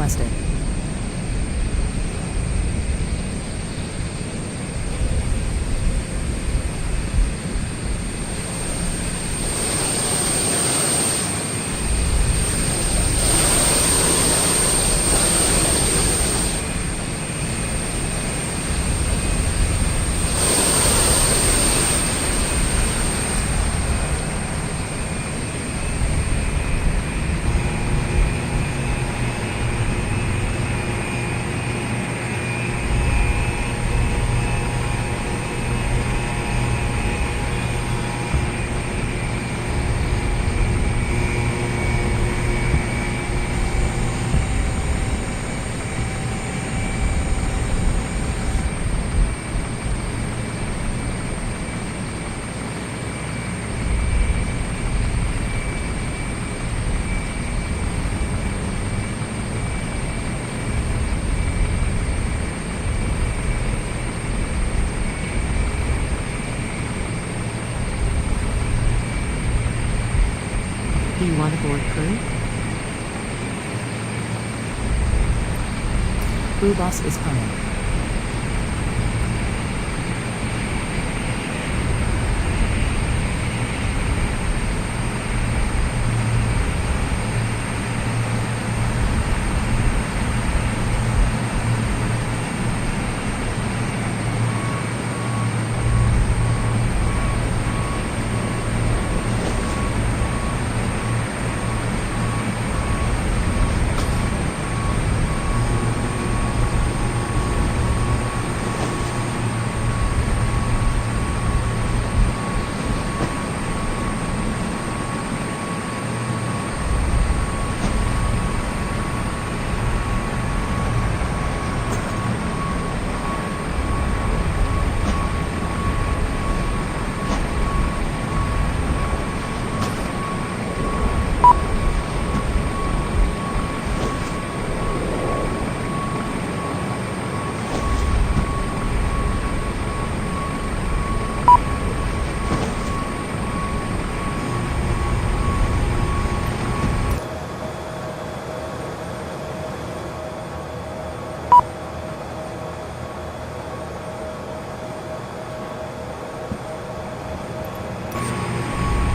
requested. Do you want to board crew? Crew boss is coming.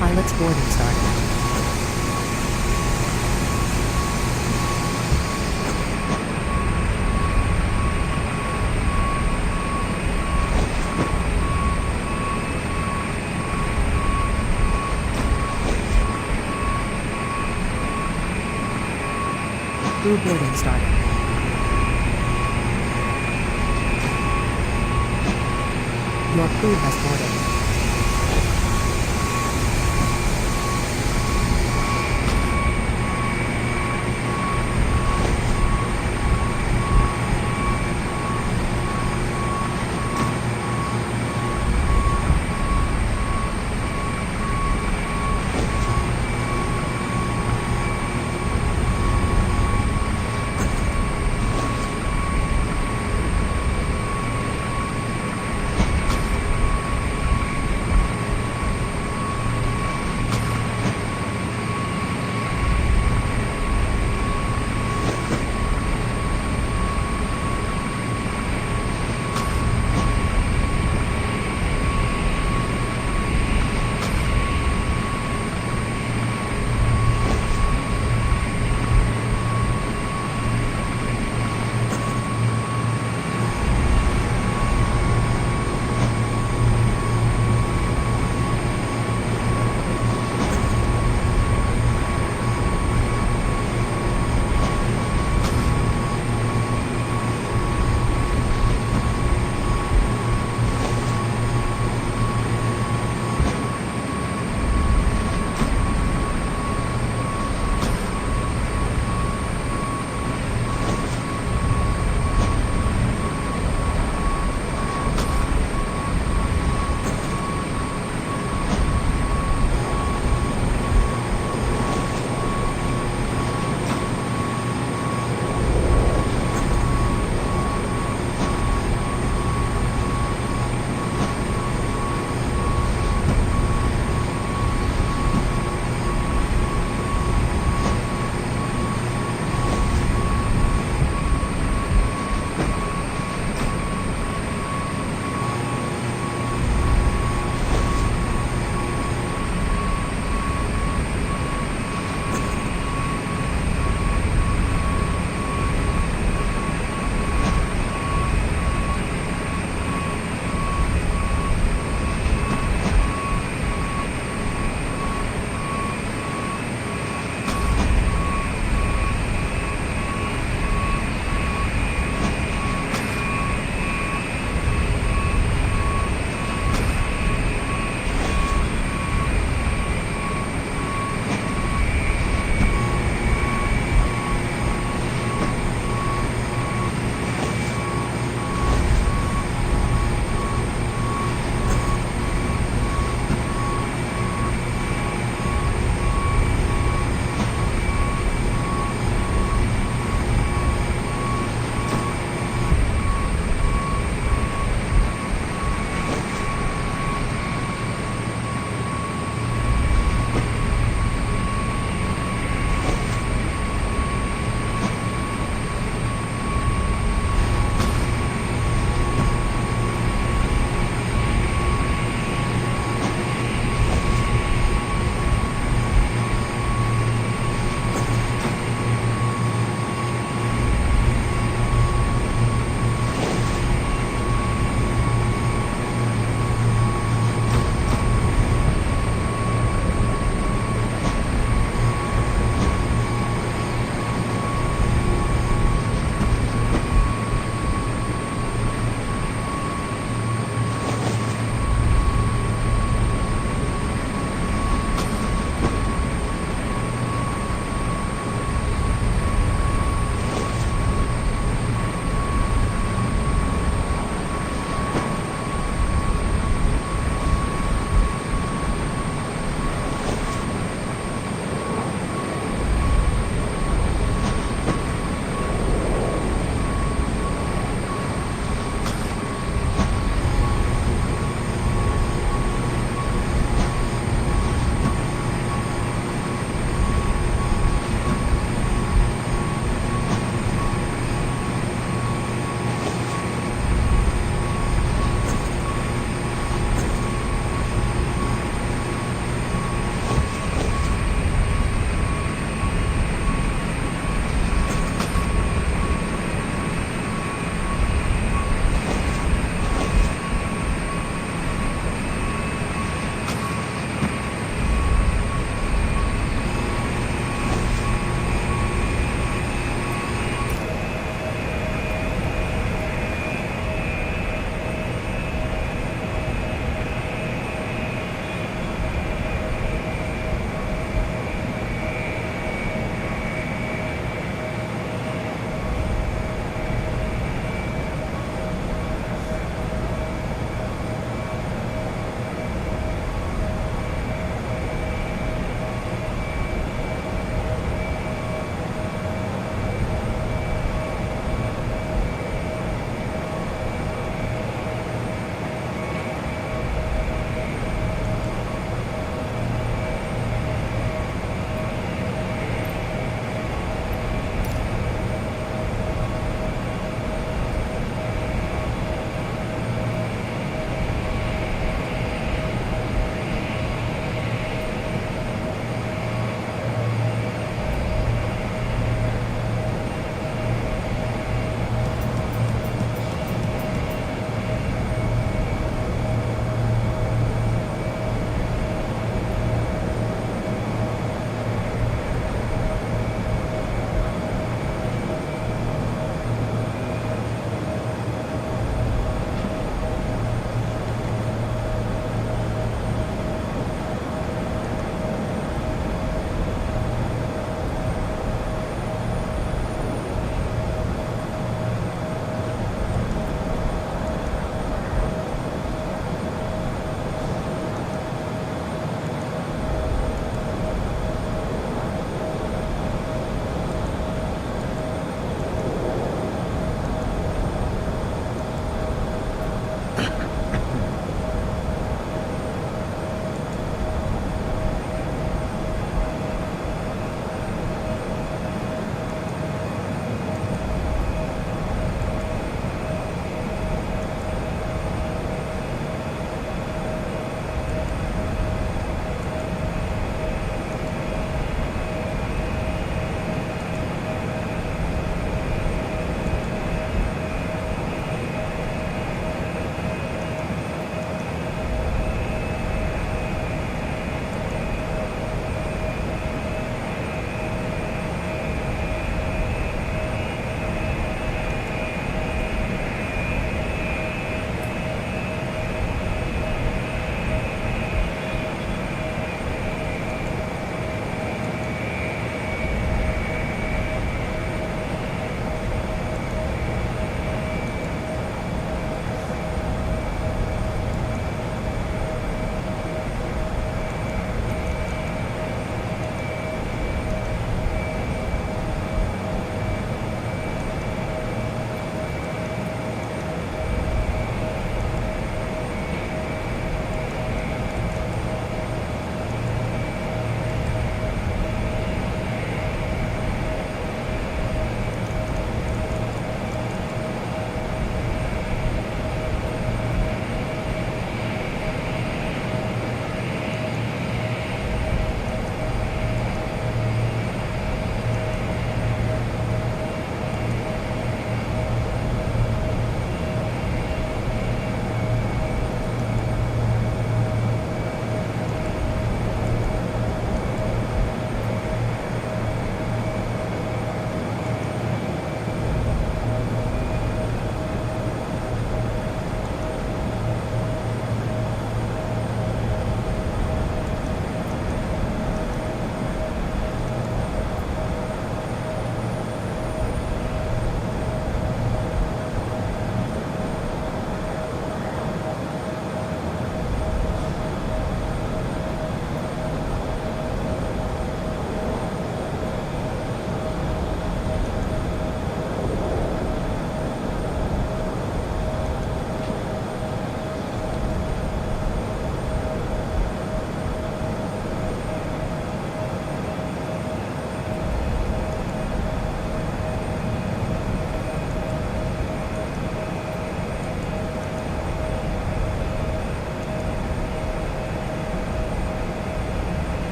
Pilot's boarding started. Crew boarding started. Your crew has boarded.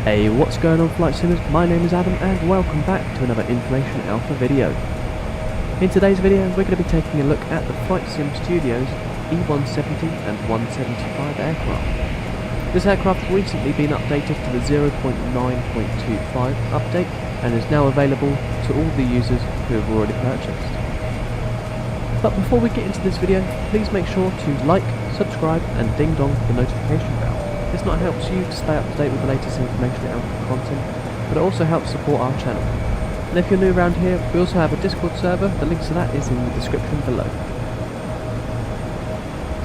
Hey, what's going on, Flight Simmers? My name is Adam and welcome back to another Information Alpha video. In today's video we're going to be taking a look at the Flight Sim Studios E170 and 175 aircraft. This aircraft has recently been updated to the 0.9.25 update and is now available to all the users who have already purchased. But before we get into this video, please make sure to like, subscribe and ding dong the notification bell. This not helps you to stay up to date with the latest information and content, but it also helps support our channel. And if you're new around here, we also have a Discord server, the link to that is in the description below.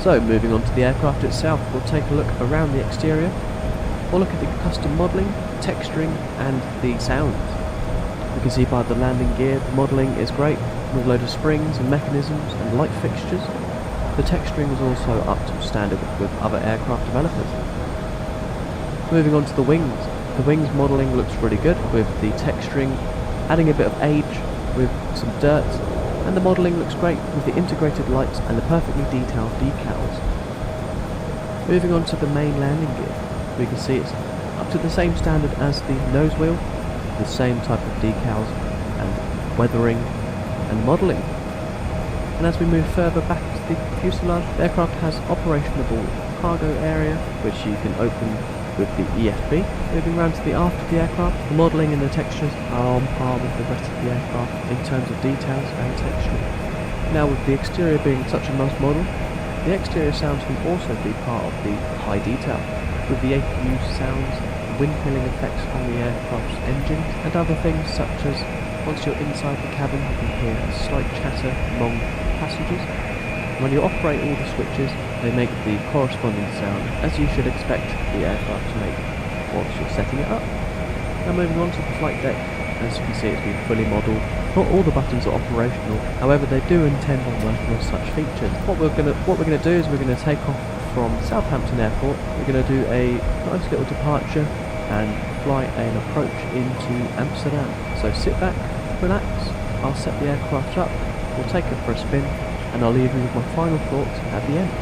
So moving on to the aircraft itself, we'll take a look around the exterior, we'll look at the custom modelling, texturing and the sounds. You can see by the landing gear, the modelling is great, with a load of springs and mechanisms and light fixtures. The texturing is also up to standard with other aircraft developers. Moving on to the wings modelling looks really good with the texturing, adding a bit of age with some dirt, and the modelling looks great with the integrated lights and the perfectly detailed decals. Moving on to the main landing gear, we can see it's up to the same standard as the nose wheel, the same type of decals and weathering and modelling. And as we move further back to the fuselage, the aircraft has operationable cargo area which you can open with the EFB. Moving around to the aft of the aircraft, the modelling and the textures are on par with the rest of the aircraft in terms of details and texture. Now with the exterior being such a nice model, the exterior sounds can also be part of the high detail, with the APU sounds, wind killing effects on the aircraft's engines, and other things such as once you're inside the cabin you can hear a slight chatter among passengers. When you operate all the switches, they make the corresponding sound, as you should expect the aircraft to make once you're setting it up. Now moving on to the flight deck, as you can see it's been fully modelled. Not all the buttons are operational, however they do intend on working on such features. What we're gonna do is we're gonna take off from Southampton Airport. We're gonna do a nice little departure and fly an approach into Amsterdam. So sit back, relax, I'll set the aircraft up, we'll take it for a spin, and I'll leave you with my final thoughts at the end.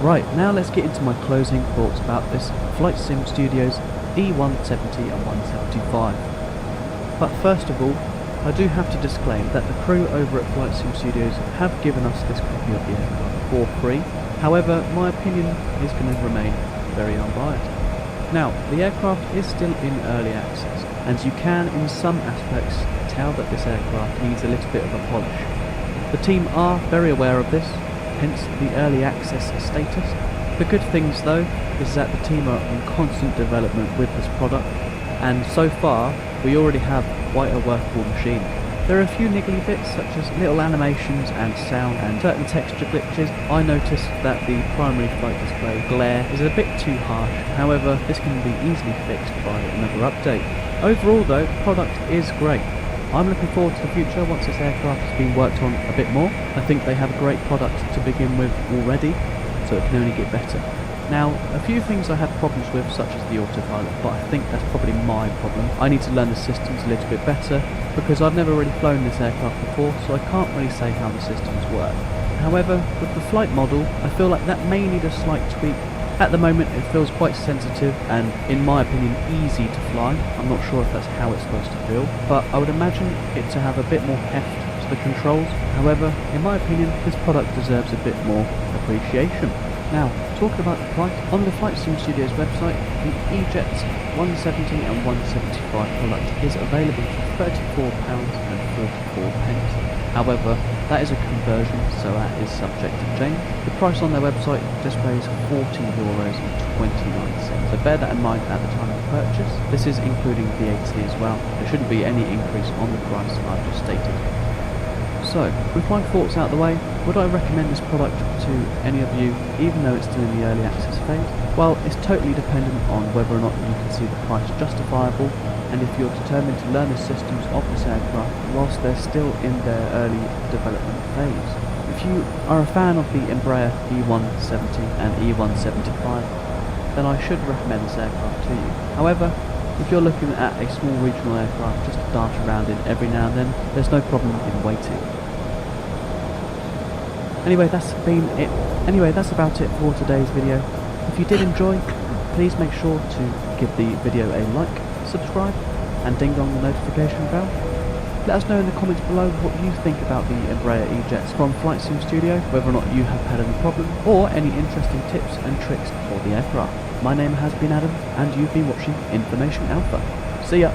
Right, now let's get into my closing thoughts about this Flight Sim Studios E170 and 175. But first of all, I do have to disclaim that the crew over at Flight Sim Studios have given us this copy of the aircraft for free. However, my opinion is going to remain very unbiased. Now, the aircraft is still in early access, and you can, in some aspects, tell that this aircraft needs a little bit of a polish. The team are very aware of this, hence the early access status. The good things though is that the team are in constant development with this product, and so far we already have quite a workable machine. There are a few niggly bits such as little animations and sound and certain texture glitches. I noticed that the primary flight display glare is a bit too harsh, however this can be easily fixed by another update. Overall though, the product is great. I'm looking forward to the future once this aircraft has been worked on a bit more. I think they have a great product to begin with already, so it can only get better. Now, a few things I had problems with, such as the autopilot, but I think that's probably my problem. I need to learn the systems a little bit better, because I've never really flown this aircraft before, so I can't really say how the systems work. However, with the flight model, I feel like that may need a slight tweak. At the moment it feels quite sensitive and, in my opinion, easy to fly. I'm not sure if that's how it's supposed to feel, but I would imagine it to have a bit more heft to the controls. However, in my opinion, this product deserves a bit more appreciation. Now, talking about the price, on the Flight Sim Studios website, the E-Jets 170 and 175 product is available for £34.44. However, that is a conversion, so that is subject to change. The price on their website displays €40.29, so bear that in mind at the time of purchase. This is including VAT as well. There shouldn't be any increase on the price I've just stated. So, with my thoughts out of the way, would I recommend this product to any of you, even though it's still in the early access phase? Well, it's totally dependent on whether or not you can see the price justifiable, and if you're determined to learn the systems of this aircraft whilst they're still in their early development phase. If you are a fan of the Embraer E170 and E175, then I should recommend this aircraft to you. However, if you're looking at a small regional aircraft just to dart around in every now and then, there's no problem in waiting. Anyway, that's about it for today's video. If you did enjoy, please make sure to give the video a like, subscribe, and ding dong the notification bell. Let us know in the comments below what you think about the Embraer E-Jets from Flight Sim Studio, whether or not you have had any problem, or any interesting tips and tricks for the aircraft. My name has been Adam, and you've been watching Information Alpha. See ya!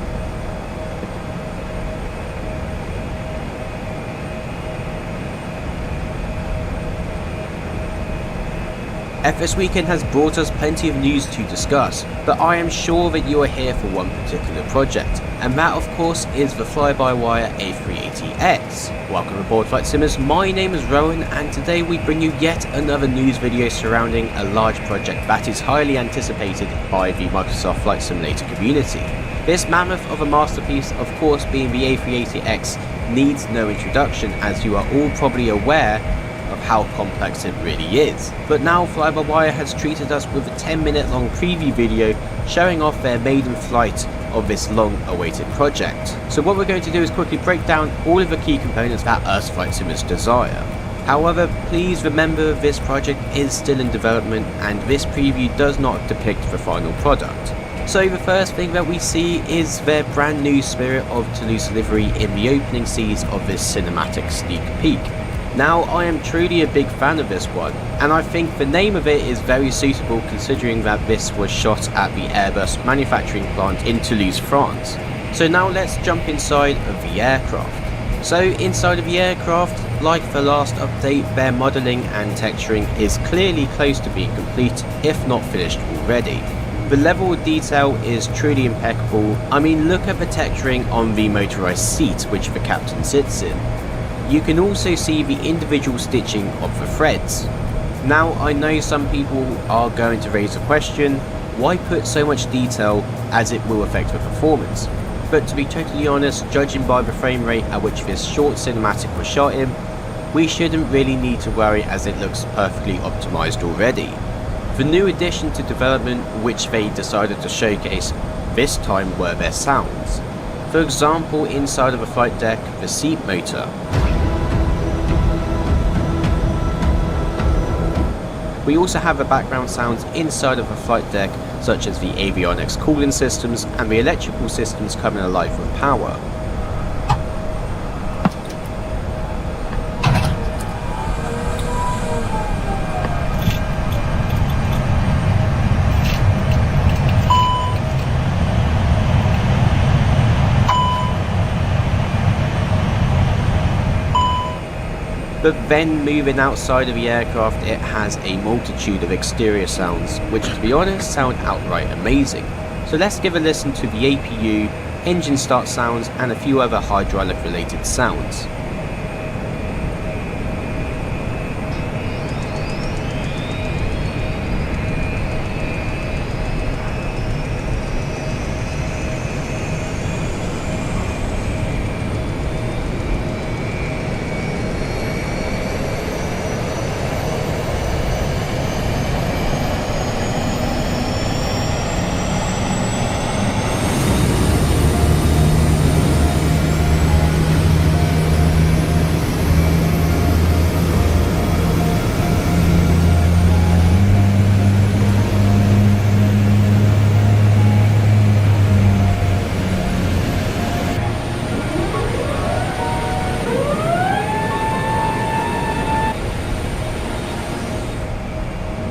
FS Weekend has brought us plenty of news to discuss, but I am sure that you are here for one particular project, and that of course is the fly-by-wire A380X. Welcome aboard Flight Simmers, my name is Rowan, and today we bring you yet another news video surrounding a large project that is highly anticipated by the Microsoft Flight Simulator community. This mammoth of a masterpiece, of course being the A380X, needs no introduction, as you are all probably aware of how complex it really is. But now Fly-by-Wire has treated us with a 10-minute long preview video showing off their maiden flight of this long awaited project. So what we're going to do is quickly break down all of the key components that us Flight Simmers desire. However, please remember this project is still in development and this preview does not depict the final product. So the first thing that we see is their brand new Spirit of Toulouse livery in the opening scenes of this cinematic sneak peek. Now, I am truly a big fan of this one, and I think the name of it is very suitable considering that this was shot at the Airbus manufacturing plant in Toulouse, France. So now let's jump inside of the aircraft. So inside of the aircraft, like the last update, their modelling and texturing is clearly close to being complete, if not finished already. The level of detail is truly impeccable. I mean, look at the texturing on the motorised seat which the captain sits in. You can also see the individual stitching of the threads. Now, I know some people are going to raise the question, why put so much detail as it will affect the performance? But to be totally honest, judging by the frame rate at which this short cinematic was shot in, we shouldn't really need to worry as it looks perfectly optimized already. The new addition to development which they decided to showcase this time were their sounds. For example, inside of a flight deck, the seat motor. We also have the background sounds inside of the flight deck, such as the avionics cooling systems and the electrical systems coming alive with power. But then moving outside of the aircraft, it has a multitude of exterior sounds, which to be honest sound outright amazing. So let's give a listen to the APU, engine start sounds and a few other hydraulic related sounds.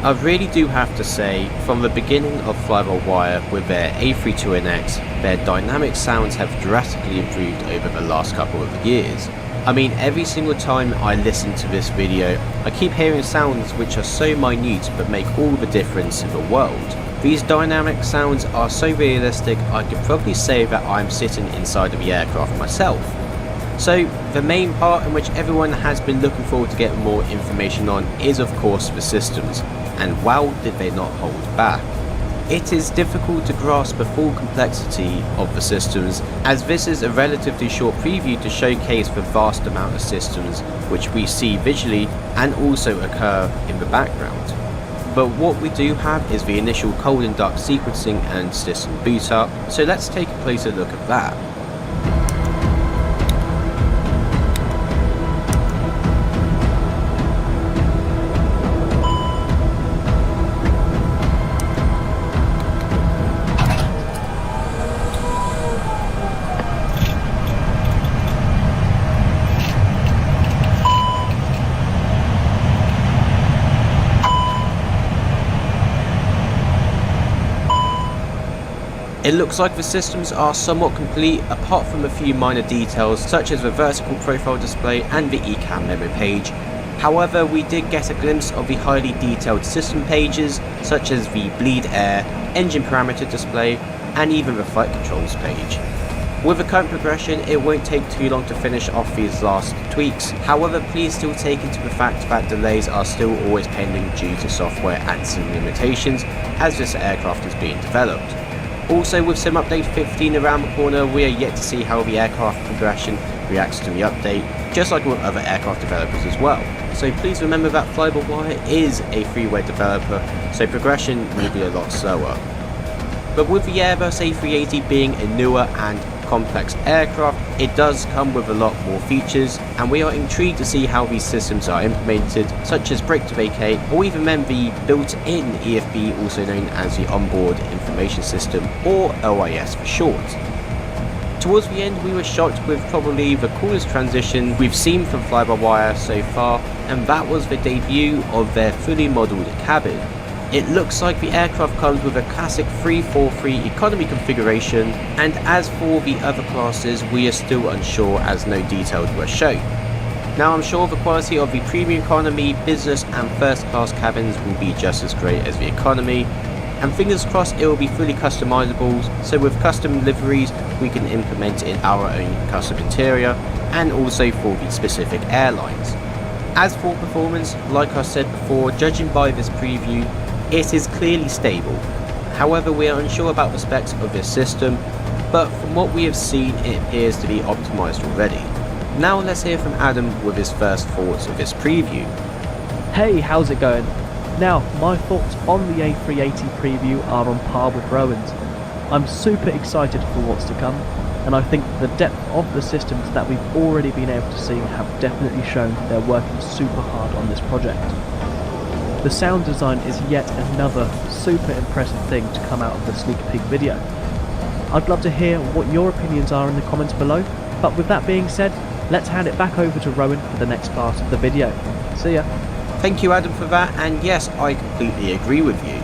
I really do have to say, from the beginning of Fly-by-Wire with their A32NX, their dynamic sounds have drastically improved over the last couple of years. I mean, every single time I listen to this video, I keep hearing sounds which are so minute but make all the difference in the world. These dynamic sounds are so realistic, I could probably say that I'm sitting inside of the aircraft myself. So the main part in which everyone has been looking forward to get more information on is of course the systems, and wow did they not hold back. It is difficult to grasp the full complexity of the systems, as this is a relatively short preview to showcase the vast amount of systems which we see visually and also occur in the background. But what we do have is the initial cold and dark sequencing and system boot up, so let's take a closer look at that. It looks like the systems are somewhat complete apart from a few minor details such as the vertical profile display and the ECAM memo page. However, we did get a glimpse of the highly detailed system pages such as the bleed air, engine parameter display and even the flight controls page. With the current progression, it won't take too long to finish off these last tweaks. However, please still take into the fact that delays are still always pending due to software and sim limitations as this aircraft is being developed. Also, with Sim Update 15 around the corner, we are yet to see how the aircraft progression reacts to the update, just like with other aircraft developers as well. So please remember that Fly-by-Wire is a freeware developer, so progression will be a lot slower. But with the Airbus A380 being a newer and complex aircraft, it does come with a lot more features, and we are intrigued to see how these systems are implemented, such as brake to vacate, or even then the built-in EFB, also known as the Onboard Information System, or OIS for short. Towards the end, we were shocked with probably the coolest transition we've seen from Fly-by-Wire so far, and that was the debut of their fully modelled cabin. It looks like the aircraft comes with a classic 343 economy configuration, and as for the other classes, we are still unsure as no details were shown. Now I'm sure the quality of the premium economy, business and first class cabins will be just as great as the economy, and fingers crossed it will be fully customizable, so with custom liveries we can implement in our own custom interior, and also for the specific airlines. As for performance, like I said before, judging by this preview, it is clearly stable. However, we are unsure about the specs of this system, but from what we have seen it appears to be optimised already. Now let's hear from Adam with his first thoughts of this preview. Hey, how's it going? Now, my thoughts on the A380 preview are on par with Rowan's. I'm super excited for what's to come, and I think the depth of the systems that we've already been able to see have definitely shown they're working super hard on this project. The sound design is yet another super impressive thing to come out of the sneak peek video. I'd love to hear what your opinions are in the comments below, but with that being said, let's hand it back over to Rowan for the next part of the video. See ya. Thank you, Adam, for that, and yes, I completely agree with you.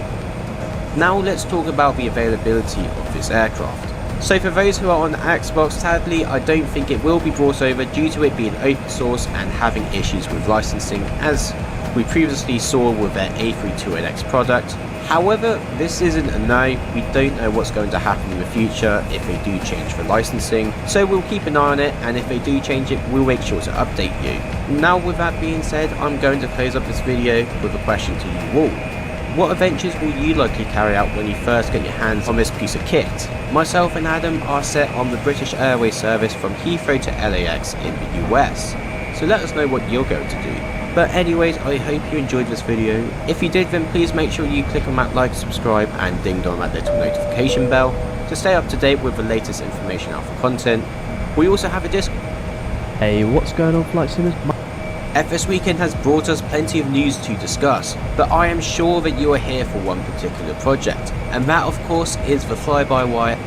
Now let's talk about the availability of this aircraft. So for those who are on Xbox, sadly I don't think it will be brought over due to it being open source and having issues with licensing, as we previously saw with their A32NX product. However, this isn't a no. We don't know what's going to happen in the future if they do change the licensing, so we'll keep an eye on it, and if they do change it, we'll make sure to update you. Now with that being said, I'm going to close up this video with a question to you all. What adventures will you likely carry out when you first get your hands on this piece of kit? Myself and Adam are set on the British Airways service from Heathrow to LAX in the US, so let us know what you're going to do. But anyways, I hope you enjoyed this video. If you did, then please make sure you click on that like, subscribe and ding dong that little notification bell to stay up to date with the latest information out for content. We also have a Discord. Hey, what's going on, Flight Simmers? FS Weekend has brought us plenty of news to discuss, but I am sure that you are here for one particular project, and that of course is the fly-by-wire